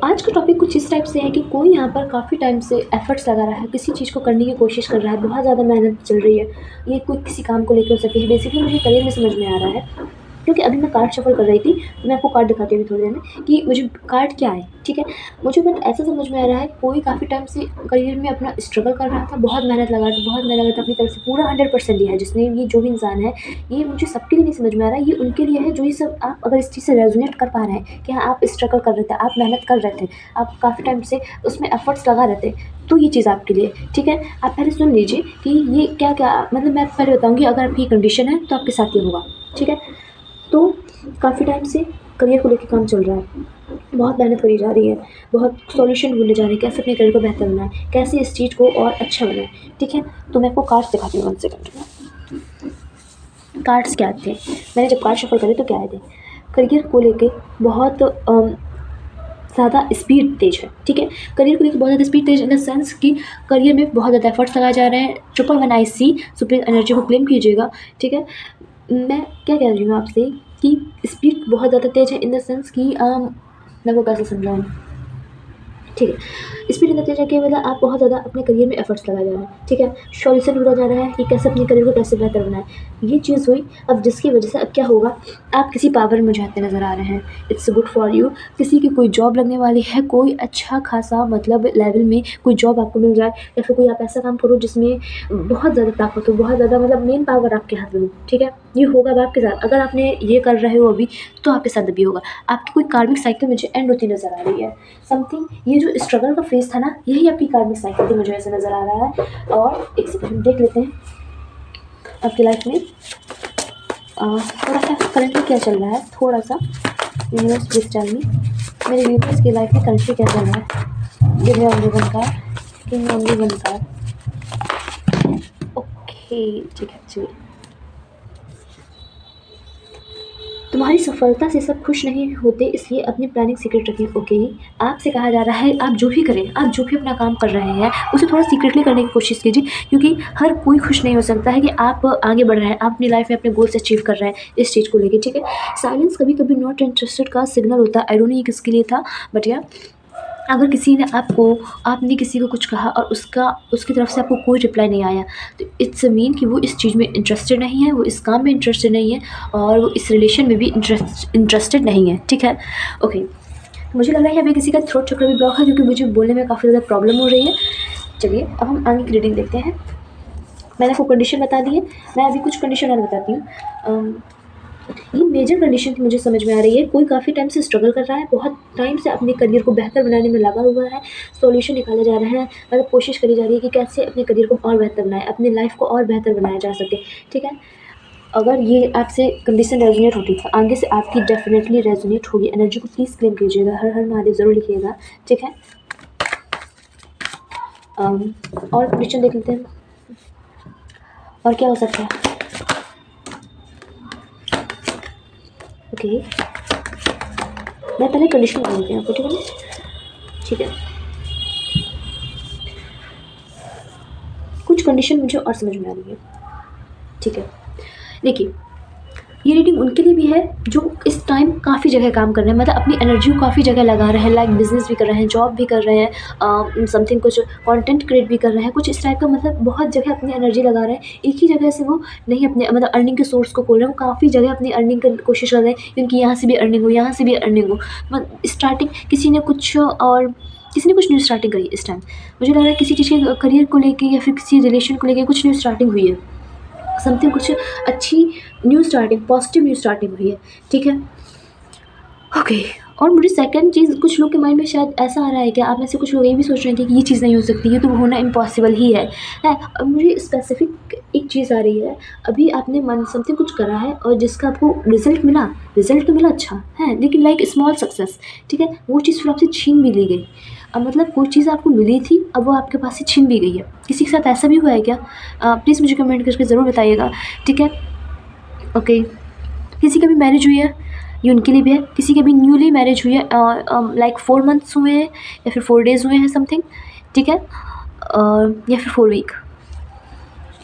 आज का टॉपिक कुछ इस टाइप से है कि कोई यहाँ पर काफ़ी टाइम से एफर्ट्स लगा रहा है, किसी चीज़ को करने की कोशिश कर रहा है, बहुत ज़्यादा मेहनत चल रही है। ये कोई किसी काम को लेके हो सकती है। बेसिकली मुझे करियर में समझ में आ रहा है, क्योंकि अभी मैं कार्ड शफल कर रही थी, तो मैं आपको कार्ड दिखाती हूँ थोड़ी देर में कि मुझे कार्ड क्या है, ठीक है। मुझे बट ऐसा समझ में आ रहा है, कोई काफ़ी टाइम से करियर में अपना स्ट्रगल कर रहा था, बहुत मेहनत लगा बहुत मेहनत लगा था, अपनी तरफ से पूरा 100% दिया है जिसने, ये जो भी इंसान है, ये मुझे सबके लिए नहीं समझ में आ रहा है, ये उनके लिए है जो ये सब, आप अगर इस चीज़ से रेजोनेट कर पा रहे हैं कि हाँ आप स्ट्रगल कर रहे थे, आप मेहनत कर रहे थे, आप काफ़ी टाइम से उसमें एफर्ट्स लगा रहे थे, तो ये चीज़ आपके लिए, ठीक है। आप पहले सुन लीजिए कि ये क्या क्या, मतलब मैं पहले बताऊँगी अगर आपकी कंडीशन है तो आपके साथ ये होगा, ठीक है। तो काफ़ी टाइम से करियर को लेके काम चल रहा है, बहुत मेहनत करी जा रही है, बहुत सॉल्यूशन ढूँढे जा रहे हैं, कैसे अपने करियर को बेहतर बनाएँ, कैसे इस चीज़ को और अच्छा बनाएँ, ठीक है। तो मैं आपको कार्ड्स दिखाती हूँ 1 सेकंड। कार्ड्स क्या थे, मैंने जब कार्ड शफल करे तो क्या आए थे, करियर को लेके बहुत ज़्यादा स्पीड तेज है, ठीक है। करियर को लेकर बहुत ज़्यादा speed Tej in the sense कि करियर में बहुत ज़्यादा एफर्ट्स लगाए जा रहे हैं। 111IC सुपर एनर्जी को क्लेम कीजिएगा, ठीक है। मैं क्या कह रही हूँ आपसे कि स्पीड बहुत ज़्यादा तेज़ है इन द सेंस कि मैं वो कैसे समझाऊँ, ठीक है। स्पीड इतना तेज़ है कि मतलब आप बहुत ज़्यादा अपने करियर में एफर्ट्स लगाए जा रहे हैं, ठीक है। सॉल्यूशन ढूँढा जा रहा है कि कैसे अपने करियर को कैसे बेहतर बनाएँ, ये चीज़ हुई। अब जिसकी वजह से अब क्या होगा, आप किसी पावर में जाते नज़र आ रहे हैं, इट्स गुड फॉर यू। किसी की कोई जॉब लगने वाली है, कोई अच्छा खासा मतलब लेवल में कोई जॉब आपको मिल जाए, या फिर कोई आप ऐसा काम करो जिसमें बहुत ज़्यादा ताकत हो, बहुत ज़्यादा मतलब मेन पावर आपके हाथ में हो, ठीक है। ये होगा अब आपके साथ, अगर आपने ये कर रहे हो अभी, तो आपके साथ अभी होगा। आपकी कोई कार्मिक साइकिल मुझे एंड होती नज़र आ रही है, समथिंग। ये जो स्ट्रगल का फेज़ था ना, यही आपकी कार्मिक साइकिल थी, मुझे ऐसा नज़र आ रहा है। और एक सेकंड हम देख लेते हैं आपकी लाइफ में थोड़ा सा करंटली क्या चल रहा है, थोड़ा सा यूनिवर्स प्लीज टेल मी, मेरे यूनिवर्स की लाइफ में करंटली क्या चल रहा है। Give me only one card, give me only one card. Okay, ठीक है, चलिए। तुम्हारी सफलता से सब खुश नहीं होते, इसलिए अपनी प्लानिंग सीक्रेट रखें, ओके। आपसे कहा जा रहा है आप जो भी करें, आप जो भी अपना काम कर रहे हैं उसे थोड़ा सीक्रेटली करने की कोशिश कीजिए, क्योंकि हर कोई खुश नहीं हो सकता है कि आप आगे बढ़ रहे हैं, आप अपनी लाइफ में अपने गोल्स अचीव कर रहे हैं इस चीज़ को लेके, ठीक है। साइलेंस कभी कभी नॉट इंटरेस्टेड का सिग्नल होता है, आई डोंट नो ये किसके लिए था, बट या अगर किसी ने आपने किसी को कुछ कहा और उसकी तरफ से आपको कोई रिप्लाई नहीं आया, तो इट्स मीन कि वो इस चीज़ में इंटरेस्टेड नहीं है, वो इस काम में इंटरेस्टेड नहीं है, और वो इस रिलेशन में भी इंटरेस्टेड नहीं है, ठीक है। ओके, मुझे लग रहा है अभी किसी का थ्रोट चक्र भी ब्लॉक है, क्योंकि मुझे बोलने में काफ़ी ज़्यादा प्रॉब्लम हो रही है। चलिए अब हम आगे की रीडिंग देखते हैं। मैंने आपको कंडीशन बता दी है, मैं अभी कुछ कंडीशन और बताती हूँ। ये मेजर कंडीशन मुझे समझ में आ रही है, कोई काफ़ी टाइम से स्ट्रगल कर रहा है, बहुत टाइम से अपने करियर को बेहतर बनाने में लगा हुआ है, सॉल्यूशन निकाले जा रहे हैं, मतलब कोशिश करी जा रही है कि कैसे अपने करियर को और बेहतर बनाए, अपनी लाइफ को और बेहतर बनाया जा सके, ठीक है। अगर ये आपसे कंडीशन रेजोनेट होती है, आगे से आपकी डेफिनेटली रेजोनेट होगी। एनर्जी को प्लीज़ क्लेम कीजिएगा, हर हर महादेव ज़रूर लिखिएगा, ठीक है। और कंडीशन देख लेते हैं, और क्या हो सकता है। ओके, मैं पहले कंडीशन बता देती हूँ आपको, ठीक है ना, ठीक है। कुछ कंडीशन मुझे और समझ में आ रही है, ठीक है। देखिए, ये रीडिंग उनके लिए भी है जो इस टाइम काफ़ी जगह काम कर रहे हैं, मतलब अपनी एनर्जी को काफ़ी जगह लगा रहे हैं, लाइक बिजनेस भी कर रहे हैं, जॉब भी कर रहे हैं, समथिंग कुछ कंटेंट क्रिएट भी कर रहे हैं, कुछ इस टाइप का, मतलब बहुत जगह अपनी एनर्जी लगा रहे हैं। एक ही जगह से वो नहीं अपने मतलब अर्निंग के सोर्स को खोल रहे हैं, वो काफ़ी जगह अपनी अर्निंग की कोशिश कर रहे हैं, क्योंकि यहाँ से भी अर्निंग हो, यहाँ से भी अर्निंग हो। स्टार्टिंग किसी ने कुछ न्यू स्टार्टिंग करी इस टाइम, मुझे लग रहा है किसी चीज़ के करियर को लेके या फिर किसी रिलेशन को लेके कुछ न्यू स्टार्टिंग हुई है, समथिंग कुछ अच्छी new starting, positive new starting हुई है, ठीक है। ओके, और मुझे सेकंड चीज़, कुछ लोग के माइंड में शायद ऐसा आ रहा है कि आप में से कुछ लोग ये भी सोच रहे हैं कि ये चीज़ नहीं हो सकती, ये तो होना इम्पॉसिबल ही है। अब मुझे स्पेसिफिक एक चीज़ आ रही है, अभी आपने मन समथिंग कुछ करा है और जिसका आपको रिजल्ट तो मिला अच्छा है, लेकिन लाइक स्मॉल सक्सेस, ठीक है, वो चीज़ फिर आपसे छीन भी ली गई। अब मतलब कोई चीज़ आपको मिली थी, अब वो आपके पास से छीन भी गई है। किसी के साथ ऐसा भी हुआ है क्या? प्लीज़ मुझे कमेंट करके ज़रूर बताइएगा, ठीक है। ओके, किसी की भी मैरिज हुई है, ये उनके लिए भी है। किसी की भी न्यूली मैरिज हुई है, लाइक 4 मंथ्स हुए हैं या फिर 4 डेज़ हुए हैं समथिंग, ठीक है, या फिर 4 वीक।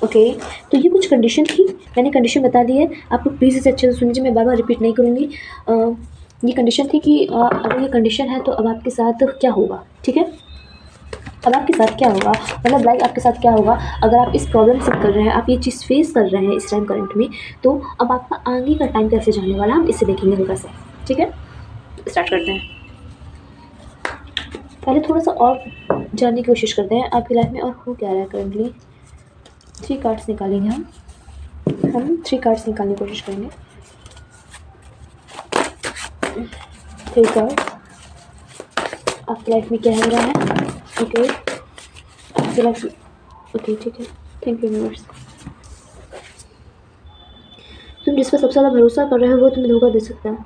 ओके, तो ये कुछ कंडीशन थी, मैंने कंडीशन बता दी है, आप लोग प्लीज़ इसे अच्छे से सुन लीजिए, मैं बार बार रिपीट नहीं करूँगी। ये कंडीशन थी कि अगर ये कंडीशन है तो अब आपके साथ क्या होगा, ठीक है। अब आपके साथ क्या होगा, मतलब लाइक आपके साथ क्या होगा अगर आप इस प्रॉब्लम से कर रहे हैं, आप ये चीज़ फेस कर रहे हैं इस टाइम करंट में, तो अब आपका आगे का टाइम कैसे जाने वाला है हम इसे देखेंगे हल्का सा, ठीक है। स्टार्ट करते हैं। पहले थोड़ा सा और जानने की कोशिश करते हैं आपकी लाइफ में और हो क्या रहा है करंटली। 3 कार्ड्स निकालेंगे हम 3 कार्ड्स निकालने की कोशिश करेंगे। 3 कार्ड आपकी लाइफ में क्या हो रहा है, ओके आपकी लाइफ में, ओके ठीक है। Thank you universe. तुम जिस पर सबसे ज़्यादा भरोसा कर रहे हो वो तुम्हें धोखा दे सकता है,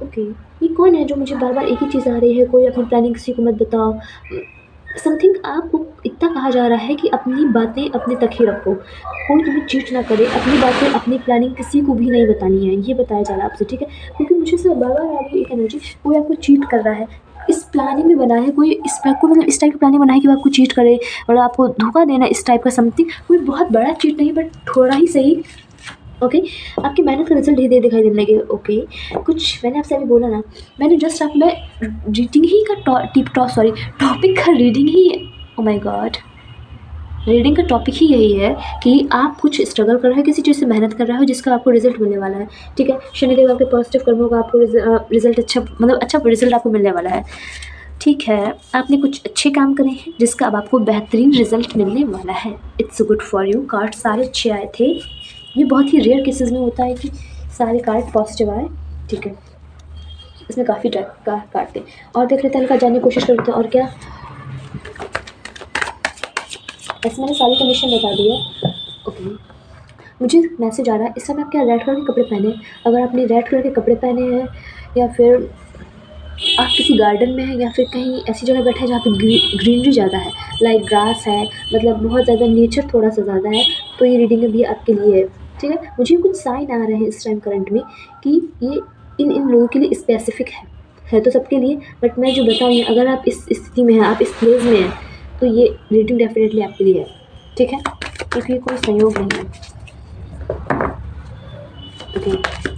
ओके। ये कौन है जो मुझे बार बार एक ही चीज़ आ रही है, कोई अपनी प्लानिंग किसी को मत बताओ, समथिंग आपको इतना कहा जा रहा है कि अपनी बातें अपने तक ही रखो, कोई तुम्हें चीट ना करे, अपनी बातें अपनी प्लानिंग किसी को भी नहीं बतानी है, ये बताया जा रहा है आपसे, ठीक है। क्योंकि मुझे से बार बार आ रही है एक एनर्जी, कोई आपको चीट कर रहा है, इस प्लानिंग में बना है कोई, इस टाइप को मतलब इस टाइप की प्लानिंग बना है कि वो आपको चीट करे और आपको धोखा देना, इस टाइप का समथिंग। कोई बहुत बड़ा चीट नहीं बट थोड़ा ही सही, ओके। आपकी मेहनत का रिजल्ट धीरे-धीरे दिखाई देने लगे, ओके। कुछ मैंने आपसे अभी बोला ना, मैंने जस्ट आपने रीडिंग ही का टॉपिक का reading he, oh my God, reading का टॉपिक ही यही है कि आप कुछ स्ट्रगल कर रहे हो, किसी चीज़ से मेहनत कर रहे हो जिसका आपको रिजल्ट मिलने वाला है, ठीक है। शनिदेव आपके पॉजिटिव कर्मों का आपको रिजल्ट अच्छा, मतलब अच्छा रिजल्ट आपको मिलने वाला है, ठीक है। आपने कुछ अच्छे काम करे हैं जिसका अब आपको बेहतरीन रिजल्ट मिलने वाला है। It's good for you. Card सारे अच्छे आए थे, ये बहुत ही रेयर केसेस में होता है कि सारे कार्ड पॉजिटिव आए, ठीक है। इसमें काफ़ी टाइप का कार्ड थे और देख लेते हैं, हल्का जानने की कोशिश करते हैं और क्या। ऐसे मैंने सारी कंडीशन बता दी है, ओके। मुझे मैसेज आ रहा है इस समय आप क्या रेड कलर के कपड़े पहने हैं, अगर आपने रेड कलर के कपड़े पहने हैं या फिर आप किसी गार्डन में हैं या फिर कहीं ऐसी जगह बैठे हैं जहाँ पे ग्रीनरी ज़्यादा है, लाइक ग्रास है, मतलब बहुत ज़्यादा नेचर थोड़ा सा ज़्यादा है, तो ये रीडिंग भी आपके लिए है, ठीक है। मुझे कुछ साइन आ रहे हैं इस टाइम करंट में कि ये इन लोगों के लिए स्पेसिफिक है तो सबके लिए, बट मैं जो बता रही हूँ अगर आप इस स्थिति में हैं, आप इस प्लेस में हैं, तो ये रीडिंग डेफिनेटली आपके लिए है, ठीक है। क्योंकि कोई संयोग नहीं है, ओके।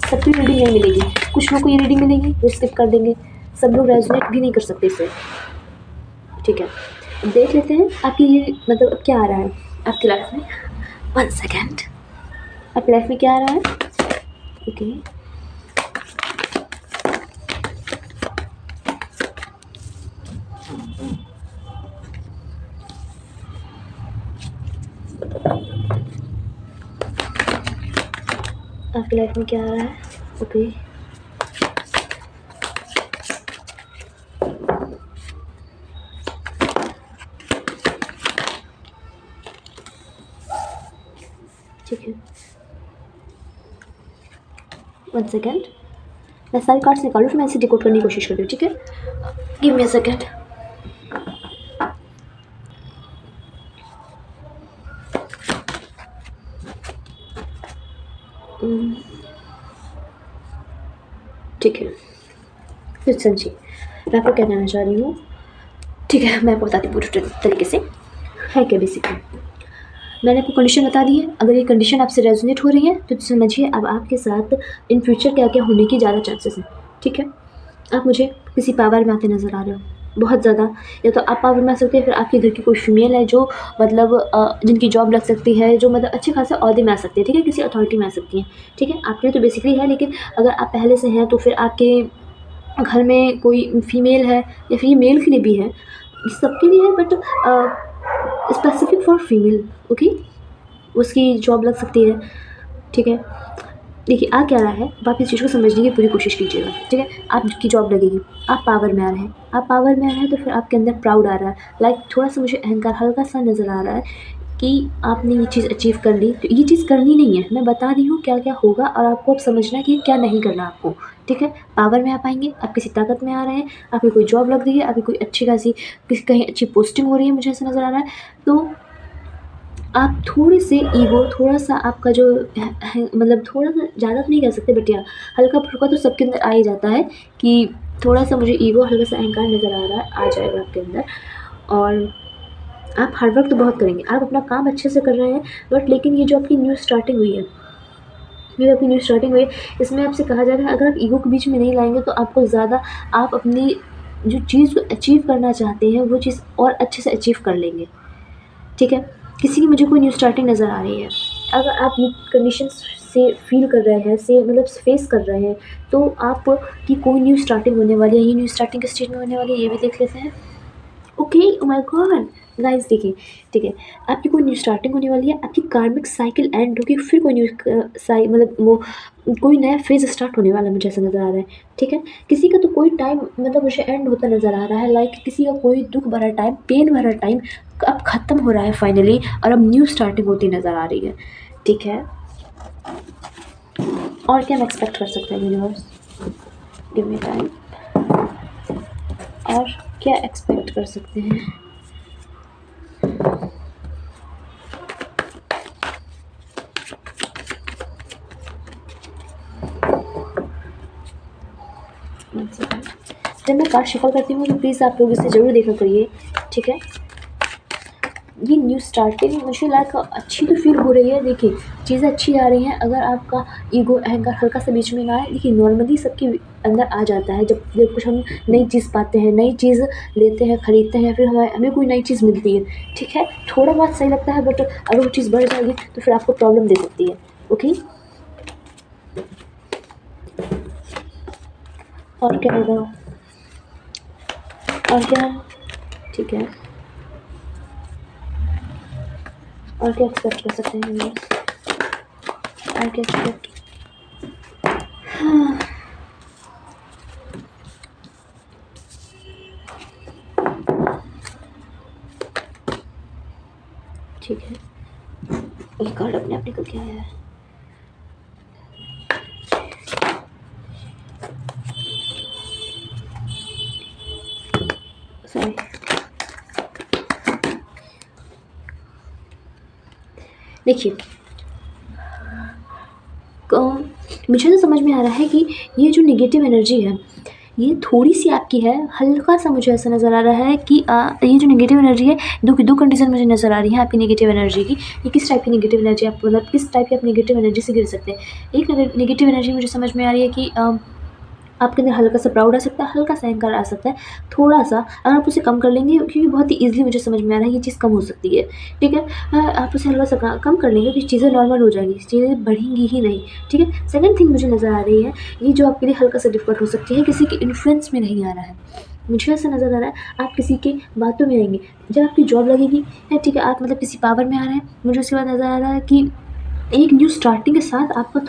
सबकी रीडिंग नहीं मिलेगी, कुछ लोग को ये रीडिंग मिलेगी वो स्किप कर देंगे, सब लोग रेजोनेट भी नहीं कर सकते इससे, ठीक है। अब देख लेते हैं आपकी ये मतलब अब क्या आ रहा है आपकी लाइफ में। 1 सेकेंड, आपकी लाइफ में क्या आ रहा है, ओके। आपकी लाइफ में क्या आ रहा है, ओके। ठीक है, 1 सेकेंड, मैं सारे कार्ड्स निकालूँ फिर मैं इसे डिकोड करने की कोशिश करती हूँ, ठीक है। Give me a second. ठीक है, फिर समझिए मैं आपको क्या कहना चाह रही हूँ, ठीक है। मैं आपको बताती हूँ पूरी तरीके से है क्या। बेसिकली मैंने आपको कंडीशन बता दी है, अगर ये कंडीशन आपसे रेजोनेट हो रही है तो समझिए अब आपके साथ इन फ्यूचर क्या क्या होने की ज़्यादा चांसेस हैं, ठीक है। आप मुझे किसी पावर में आते नज़र आ रहे हो बहुत ज़्यादा, या तो आप पावर में आ सकते हैं, फिर आपके घर की कोई फीमेल है जो मतलब जिनकी जॉब लग सकती है, जो मतलब अच्छे खासे ओहदे में आ सकती है, ठीक है, किसी अथॉरिटी में आ सकती हैं, ठीक है। आपके लिए तो बेसिकली है, लेकिन अगर आप पहले से हैं तो फिर आपके घर में कोई फीमेल है या फिर ये मेल के लिए भी है, सबके लिए है, but specific for female, okay. उसकी जॉब लग सकती है, ठीक है। देखिए आ क्या रहा है, अब आप इस चीज़ को समझने की पूरी कोशिश कीजिएगा, ठीक है। आपकी जॉब लगेगी, आप पावर में आ रहे हैं, आप पावर में आ रहे हैं तो फिर आपके अंदर प्राउड आ रहा है, लाइक थोड़ा सा मुझे अहंकार हल्का सा नज़र आ रहा है कि आपने ये चीज़ अचीव कर ली, तो ये चीज़ करनी नहीं है, मैं बता रही हूँ क्या क्या होगा और आपको अब समझना है कि क्या नहीं करना आपको, ठीक है। पावर में आ पाएंगे, आप किसी ताकत में आ रहे हैं, आपकी कोई जॉब लग रही है, आपकी कोई अच्छी खासी किसी कहीं अच्छी पोस्टिंग हो रही है, मुझे ऐसा नज़र आ रहा है। तो आप थोड़े से ईगो, थोड़ा-सा आपका जो है मतलब थोड़ा-सा ज़्यादा तो नहीं कह सकते, बट या हल्का-फुल्का तो सबके अंदर आ ही जाता है कि थोड़ा-सा मुझे ईगो, हल्का-सा अहंकार नज़र आ रहा है, आ जाएगा आपके अंदर। और आप हार्ड वर्क तो बहुत करेंगे, आप अपना काम अच्छे से कर रहे हैं, बट लेकिन ये जो आपकी न्यू स्टार्टिंग हुई है, ये अभी न्यू स्टार्टिंग हुई है, इसमें आपसे कहा जा रहा है अगर आप ईगो को बीच में नहीं लाएंगे तो आपको ज़्यादा आप अपनी जो चीज़ को अचीव करना चाहते हैं वो चीज़ और अच्छे से अचीव कर लेंगे। ठीक है, किसी की मुझे कोई न्यू स्टार्टिंग नज़र आ रही है। अगर आप ये कंडीशंस से फील कर रहे हैं, से मतलब फेस कर रहे हैं, तो आप की कोई न्यू स्टार्टिंग होने वाली है। ये न्यू स्टार्टिंग किस चीज़ में होने वाली है ये भी देख लेते हैं। Okay, oh my God guys, देखिए ठीक है, आपकी कोई न्यू स्टार्टिंग होने वाली है, आपकी कार्मिक साइकिल एंड होगी, फिर कोई न्यू मतलब वो कोई नया फेज स्टार्ट होने वाला है, मुझे ऐसा नज़र आ रहा है। ठीक है, किसी का तो कोई टाइम मतलब मुझे एंड होता नज़र आ रहा है, लाइक किसी का कोई दुख भरा टाइम, पेन भरा टाइम अब ख़त्म हो रहा है फाइनली, और अब न्यू स्टार्टिंग होती नज़र आ रही है। ठीक है, और क्या हम एक्सपेक्ट कर सकते हैं यूनिवर्स, गिव मी टाइम, और क्या एक्सपेक्ट कर सकते हैं। जब मैं कार्ड शफल करती हूँ तो प्लीज़ आप लोग इसे ज़रूर देखा करिए। ठीक है, ये न्यू स्टार्टिंग मुझे लाइक अच्छी तो फील हो रही है। देखिए चीज़ें अच्छी आ रही हैं, अगर आपका ईगो अहंकार हल्का सा बीच में ना आए। देखिए नॉर्मली सबके अंदर आ जाता है जब कुछ हम नई चीज़ पाते हैं, नई चीज़ लेते हैं, ख़रीदते हैं, फिर हमें कोई नई चीज़ मिलती है। ठीक है, थोड़ा बहुत सही लगता है, बट अगर वो चीज़ बढ़ जाएगी तो फिर आपको प्रॉब्लम दे सकती है। ओके, और क्या होगा, और क्या, ठीक है, और क्या एक्सपेक्ट कर सकते हैं हम लोग, और क्या एक्सपेक्ट, हाँ ठीक है, ये कार्ड अपने आप निकल के आया है। सॉरी, देखिए मुझे तो समझ में आ रहा है कि ये जो नेगेटिव एनर्जी है ये थोड़ी सी आपकी है, हल्का सा मुझे ऐसा नज़र आ रहा है कि ये जो नेगेटिव एनर्जी है, दो कंडीशन मुझे नज़र आ रही है आपकी नेगेटिव एनर्जी की। ये किस टाइप की नेगेटिव एनर्जी, आप मतलब किस टाइप की आप नेगेटिव एनर्जी से गिर सकते हैं। एक नेगेटिव एनर्जी मुझे समझ में आ रही है कि आपके अंदर हल्का सा प्राउड आ सकता है, हल्का सा अहंकार आ सकता है, थोड़ा सा। अगर आप उसे कम कर लेंगे, क्योंकि बहुत ही ईजिली मुझे समझ में आ रहा है ये चीज़ कम हो सकती है। ठीक है, आप उसे हल्का सा कम कर लेंगे तो चीज़ें नॉर्मल हो जाएंगी, चीज़ें बढ़ेंगी ही नहीं। ठीक है, सेकंड थिंग मुझे नज़र आ रही है, ये जो आपके लिए हल्का सा डिफिकल्ट हो सकती है, किसी के इन्फ्लुएंस में नहीं आ रहा है। मुझे ऐसा नज़र आ रहा है आप किसी के बातों में आएंगे, जब आपकी जॉब लगेगी है, ठीक है, आप मतलब किसी पावर में आ रहे हैं। मुझे उसके बाद नज़र आ रहा है कि एक न्यू स्टार्टिंग के साथ आपका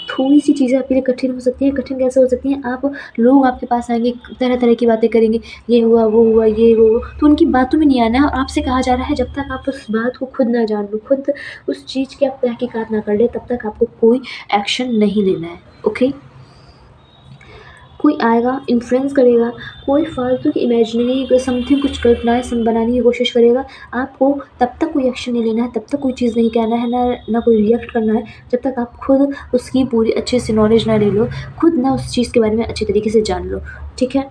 थोड़ी सी चीज़ें आपके लिए कठिन हो सकती हैं। कठिन कैसे हो सकती हैं, आप लोग आपके पास आएंगे, तरह तरह की बातें करेंगे, ये हुआ वो हुआ ये वो, तो उनकी बातों में नहीं आना है। और आपसे कहा जा रहा है जब तक आप उस बात को खुद ना जान लो, खुद उस चीज़ की आप तहकीकात ना कर ले, तब तक आपको कोई एक्शन नहीं लेना है। ओके, कोई आएगा इन्फ्लुएंस करेगा, कोई फालतू की इमेजिनरी समथिंग कुछ कल्पनाएँ बनाने की कोशिश करेगा, आपको तब तक कोई एक्शन नहीं लेना है, तब तक कोई चीज़ नहीं कहना है, ना कोई रिएक्ट करना है, जब तक आप खुद उसकी पूरी अच्छे से नॉलेज ना ले लो, खुद ना उस चीज़ के बारे में अच्छे तरीके से जान लो। ठीक है,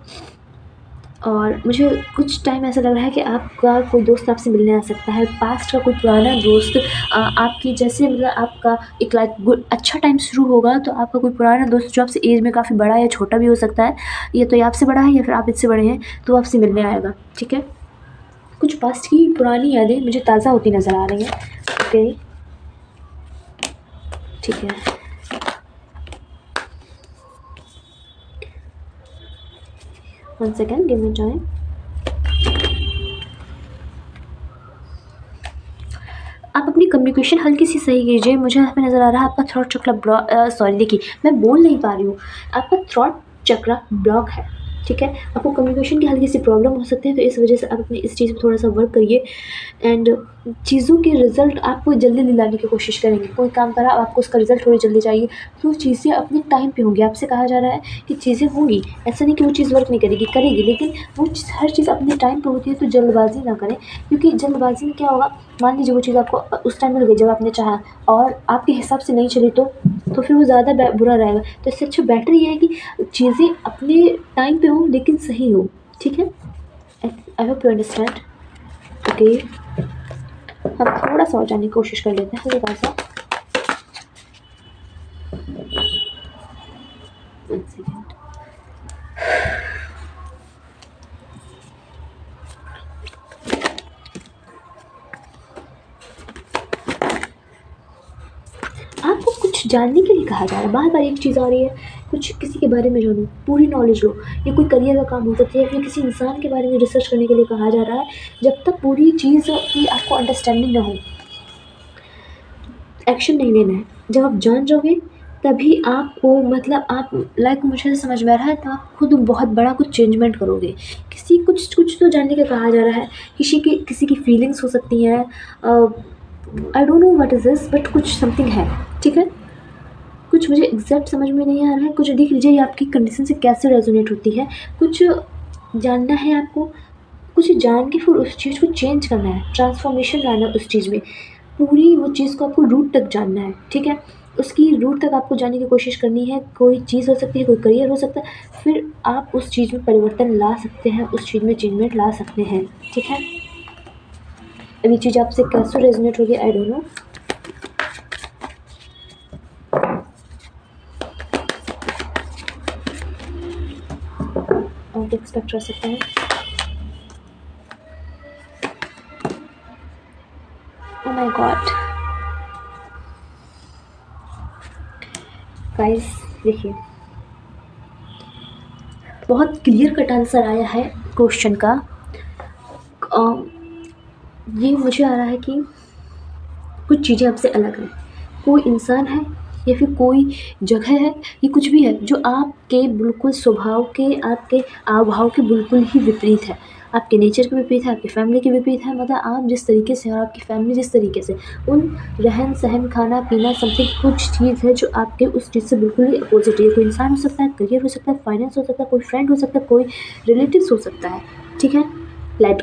और मुझे कुछ टाइम ऐसा लग रहा है कि आपका कोई दोस्त आपसे मिलने आ सकता है, पास्ट का कोई पुराना दोस्त। आपकी जैसे मतलब आपका एक लाइक गुड अच्छा टाइम शुरू होगा तो आपका कोई पुराना दोस्त जो आपसे एज में काफ़ी बड़ा या छोटा भी हो सकता है, या तो ये आपसे बड़ा है या फिर आप इससे बड़े हैं, तो आपसे मिलने आएगा। ठीक है, कुछ पास्ट की पुरानी यादें मुझे ताज़ा होती नज़र आ रही हैं। ओके, ठीक है, one second, give me time. आप अपनी कम्युनिकेशन हल्की सी सही कीजिए। मुझे यहाँ पे नज़र आ रहा है आपका थ्रोट चक्र सॉरी, देखिए मैं बोल नहीं पा रही हूँ, आपका थ्रोट चक्र ब्लॉक है। ठीक है, आपको कम्युनिकेशन की हल्की सी प्रॉब्लम हो सकती है, तो इस वजह से आप अपनी इस चीज़ पर थोड़ा सा वर्क करिए। एंड चीज़ों के रिज़ल्ट आपको जल्दी दिलाने की कोशिश करेंगे। कोई काम करा, आपको उसका रिज़ल्ट थोड़ी जल्दी चाहिए, तो चीज़ें अपने टाइम पे होंगी। आपसे कहा जा रहा है कि चीज़ें होंगी, ऐसा नहीं कि वो चीज़ वर्क नहीं करेगी, करेगी, लेकिन वो हर चीज़ अपने टाइम पे होती है। तो जल्दबाजी ना करें, क्योंकि जल्दबाजी में क्या होगा, मान लीजिए वो चीज़ आपको उस टाइम मिल गई जब आपने चाहा, और आपके हिसाब से नहीं चली, तो फिर वो ज़्यादा बुरा रहेगा। तो इससे अच्छा बेटर ये है कि चीज़ें अपने टाइम पे हों, लेकिन सही हो। ठीक है, I hope you understand. Okay, हम थोड़ा सा और जानने की कोशिश कर लेते हैं, हल्का सा। जानने के लिए कहा जा रहा है। बार बार एक चीज़ आ रही है, कुछ किसी के बारे में जानो, पूरी नॉलेज लो। ये कोई करियर का काम हो सकता है, फिर किसी इंसान के बारे में रिसर्च करने के लिए कहा जा रहा है। जब तक पूरी चीज़ की आपको अंडरस्टैंडिंग ना हो, एक्शन नहीं लेना है। जब आप जान जाओगे तभी आपको मतलब आप लाइक मुझे समझ में आ रहा है, तो आप खुद बहुत बड़ा कुछ चेंजमेंट करोगे। कुछ कुछ तो जानने का कहा जा रहा है। किसी की फीलिंग्स हो सकती हैं। I don't know what is this, but कुछ समथिंग है, ठीक है। कुछ मुझे एग्जैक्ट समझ में नहीं आ रहा है। कुछ देख लीजिए ये आपकी कंडीशन से कैसे रेजोनेट होती है। कुछ जानना है आपको, कुछ जान के फिर उस चीज़ को चेंज करना है, ट्रांसफॉर्मेशन लाना है उस चीज़ में। पूरी वो चीज़ को आपको रूट तक जानना है, ठीक है। उसकी रूट तक आपको जानने की कोशिश करनी है। कोई चीज़ हो सकती है, कोई करियर हो सकता है, फिर आप उस चीज़ में परिवर्तन ला सकते हैं, उस चीज़ में चेंजमेंट ला सकते हैं, ठीक है। अब ये चीज़ आपसे कैसे रेजोनेट होगी आई डोंट नो। आप एक्सपेक्ट कर सकते हैं। ओह माय गॉड गाइस, देखिए बहुत क्लियर कट आंसर आया है क्वेश्चन का। ये मुझे आ रहा है कि कुछ चीज़ें आपसे अलग हैं। कोई इंसान है या फिर कोई जगह है, ये कुछ भी है जो आपके बिल्कुल स्वभाव के, आपके हाव-भाव के बिल्कुल ही विपरीत है। आपके नेचर के विपरीत है, आपकी फैमिली के विपरीत है। मतलब आप जिस तरीके से और आपकी फैमिली जिस तरीके से, उन रहन-सहन, खाना-पीना समथिंग कुछ चीज़ है जो आपके उस चीज़ से बिल्कुल ही अपोज़िट है। कोई इंसान हो सकता है, करियर हो सकता है, फाइनेंस हो सकता है, कोई फ्रेंड हो सकता है, कोई रिलेटिव्स हो सकता है, ठीक है? Let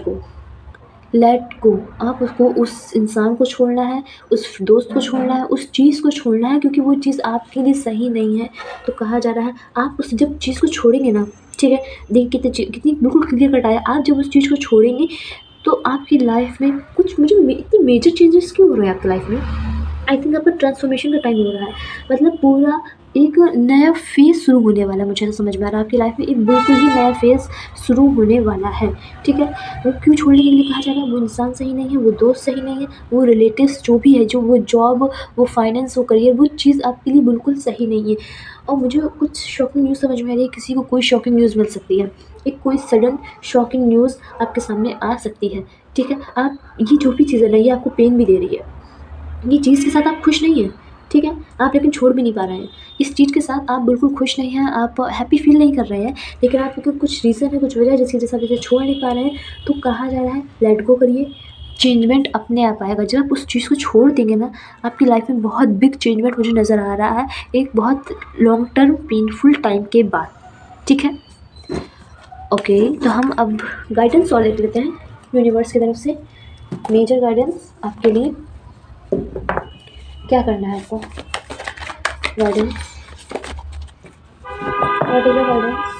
go. आप उसको, उस इंसान को छोड़ना है, उस दोस्त को छोड़ना है, उस चीज़ को छोड़ना है, क्योंकि वो चीज़ आपके लिए सही नहीं है। तो कहा जा रहा है आप उस जब चीज़ को छोड़ेंगे ना, ठीक है, देखिए कितनी बिल्कुल क्लियर कट आया। आप जब उस चीज़ को छोड़ेंगे तो आपकी लाइफ में कुछ इतने मेजर चेंजेस क्यों हो रहे हैं आपकी लाइफ में। आई थिंक आपका ट्रांसफॉर्मेशन का टाइम हो रहा है। मतलब पूरा एक नया फेज़ शुरू होने वाला है। मुझे तो समझ में आ रहा है आपकी लाइफ में एक बिल्कुल ही नया फेज़ शुरू होने वाला है, ठीक है। वो क्यों छोड़ने के लिए कहा जा रहा है? वो इंसान सही नहीं है, वो दोस्त सही नहीं है, वो रिलेटिव्स जो भी है, जो वो जॉब, वो फाइनेंस, वो करियर, वो चीज़ आपके लिए बिल्कुल सही नहीं है। और मुझे कुछ शॉकिंग न्यूज़ समझ में आ रही है। किसी को कोई शॉकिंग न्यूज़ मिल सकती है, एक कोई सडन शॉकिंग न्यूज़ आपके सामने आ सकती है, ठीक है। आप ये जो भी चीज़ है ना, ये आपको पेन भी दे रही है। ये चीज़ के साथ आप खुश नहीं हैं, ठीक है। आप लेकिन छोड़ भी नहीं पा रहे हैं। इस चीज़ के साथ आप बिल्कुल खुश नहीं हैं, आप हैप्पी फ़ील नहीं कर रहे हैं, लेकिन आपको कुछ रीज़न है, कुछ वजह है जिसकी वजह से आप इसे छोड़ नहीं पा रहे हैं। तो कहा जा रहा है लेट गो करिए, चेंजमेंट अपने आप आएगा। जब आप उस चीज़ को छोड़ देंगे ना, आपकी लाइफ में बहुत बिग चेंजमेंट मुझे नज़र आ रहा है, एक बहुत लॉन्ग टर्म पेनफुल टाइम के बाद, ठीक है। ओके, तो हम अब गाइडेंस और ले लेते हैं यूनिवर्स की तरफ से। मेजर गाइडेंस आपके लिए क्या करना है आपको? Guidance, what is the guidance?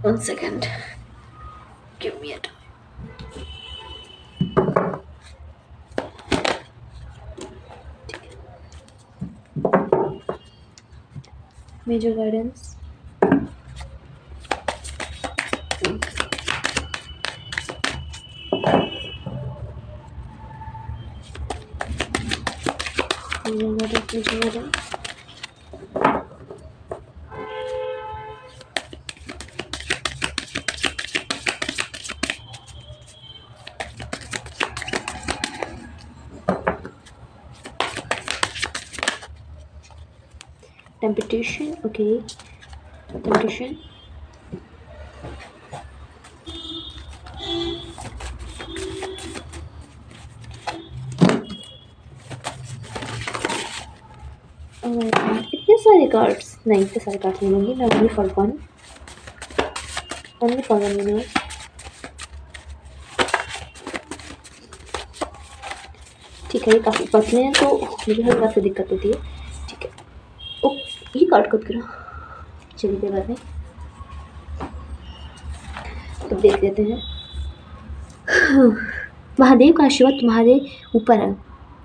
One second, give me a time. Major guidance. Major guidance. Temptation, okay. Temptation. इतने सारे कार्ड्स नहीं, इतने सारे कार्ड्स नहीं लूँगी मैं। Only for one, only for one universe. ठीक है, ये काफ़ी पतले हैं तो मुझे हल्का सा दिक्कत होती है, ठीक है। ओ, ये कार्ड कब गिरा? चलिए कोई बात नहीं, तो देख लेते हैं। महादेव का आशीर्वाद तुम्हारे ऊपर है।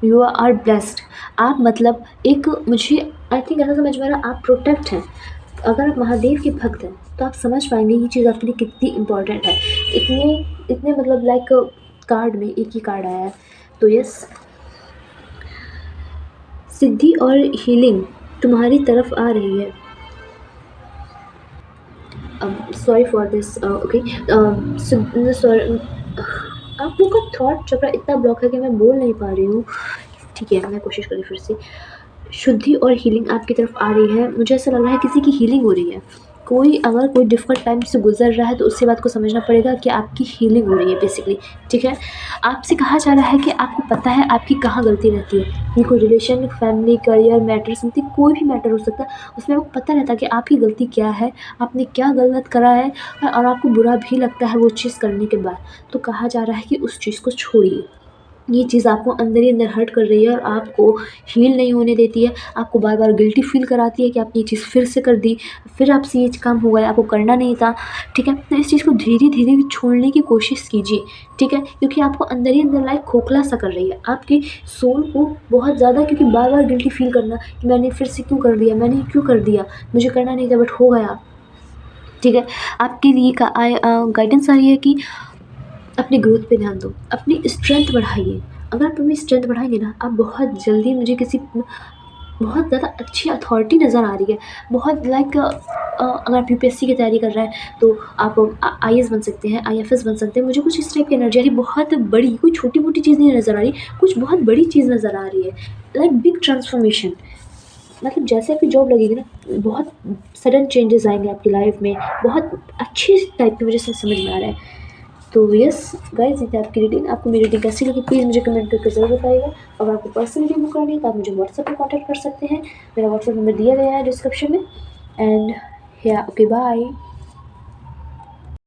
You are blessed. आप मतलब एक, मुझे आई थिंक ऐसा समझ में आ रहा है आप प्रोटेक्ट हैं। अगर आप महादेव के भक्त हैं तो आप समझ पाएंगे ये चीज़ आपके लिए कितनी इम्पोर्टेंट है। इतने इतने मतलब लाइक कार्ड में एक ही कार्ड आया है। तो यस, सिद्धि और हीलिंग तुम्हारी तरफ आ रही है। Sorry for this, okay. Sorry, आप लोग का थॉट चक्र इतना ब्लॉक है कि मैं बोल नहीं पा रही हूँ। ठीक है, मैं कोशिश करी फिर से। शुद्धि और हीलिंग आपकी तरफ आ रही है। मुझे ऐसा लग रहा है किसी की हीलिंग हो रही है। कोई अगर कोई डिफ़िकल्ट टाइम से गुज़र रहा है तो उससे बात को समझना पड़ेगा कि आपकी हीलिंग हो रही है बेसिकली, ठीक है? आपसे कहा जा रहा है कि आपको पता है आपकी कहाँ गलती रहती है। ये कोई relation, family, career matter, something कोई भी मैटर हो सकता है, उसमें आपको पता रहता है कि आपकी गलती क्या है, आपने क्या गलत करा है और आपको बुरा भी लगता है वो चीज़ करने के बाद। तो कहा जा रहा है कि उस चीज़ को छोड़िए। ये चीज़ आपको अंदर ही अंदर हर्ट कर रही है और आपको हील नहीं होने देती है। आपको बार बार गिल्टी फील कराती है कि आपने ये चीज़ फिर से कर दी, फिर आपसे ये काम हो गया, आपको करना नहीं था, ठीक है? तो इस चीज़ को धीरे धीरे छोड़ने की कोशिश कीजिए, ठीक है? क्योंकि आपको अंदर ही अंदर लाइक खोखला सा कर रही है आपकी सोल को बहुत ज़्यादा, क्योंकि बार बार गिल्टी फील करना कि मैंने फिर से क्यों कर दिया, मैंने ये क्यों कर दिया, मुझे करना नहीं था बट हो गया, ठीक है? आपके लिए गाइडेंस आ रही है कि अपनी ग्रोथ पे ध्यान दो, अपनी स्ट्रेंथ बढ़ाइए। अगर आप अपनी स्ट्रेंथ बढ़ाएँगे ना, आप बहुत जल्दी मुझे किसी बहुत ज़्यादा अच्छी अथॉरिटी नज़र आ रही है। बहुत लाइक अगर आप यूपीएससी की तैयारी कर रहे हैं तो आप आईएएस बन सकते हैं, आईएफएस बन सकते हैं। मुझे कुछ इस टाइप की एनर्जी आ रही है, बहुत बड़ी, कोई छोटी-मोटी चीज़ नहीं नज़र आ रही, कुछ बहुत बड़ी चीज़ नज़र आ रही है। लाइक बिग ट्रांसफॉर्मेशन, मतलब जैसे आपकी जॉब लगेगी ना, बहुत सडन चेंजेस आएँगे आपकी लाइफ़ में, बहुत अच्छी टाइप की मुझे समझ में आ रहा है। तो यस गाइस, ये थी आपकी रीडिंग। आपको मेरी रीडिंग कैसी लगी प्लीज़ मुझे कमेंट करके ज़रूर बताइएगा। अगर आपको पर्सनली बुक करनी है तो आप मुझे व्हाट्सएप पे कॉन्टैक्ट कर सकते हैं। मेरा व्हाट्सएप नंबर दिया गया है डिस्क्रिप्शन में। एंड या ओके, बाय।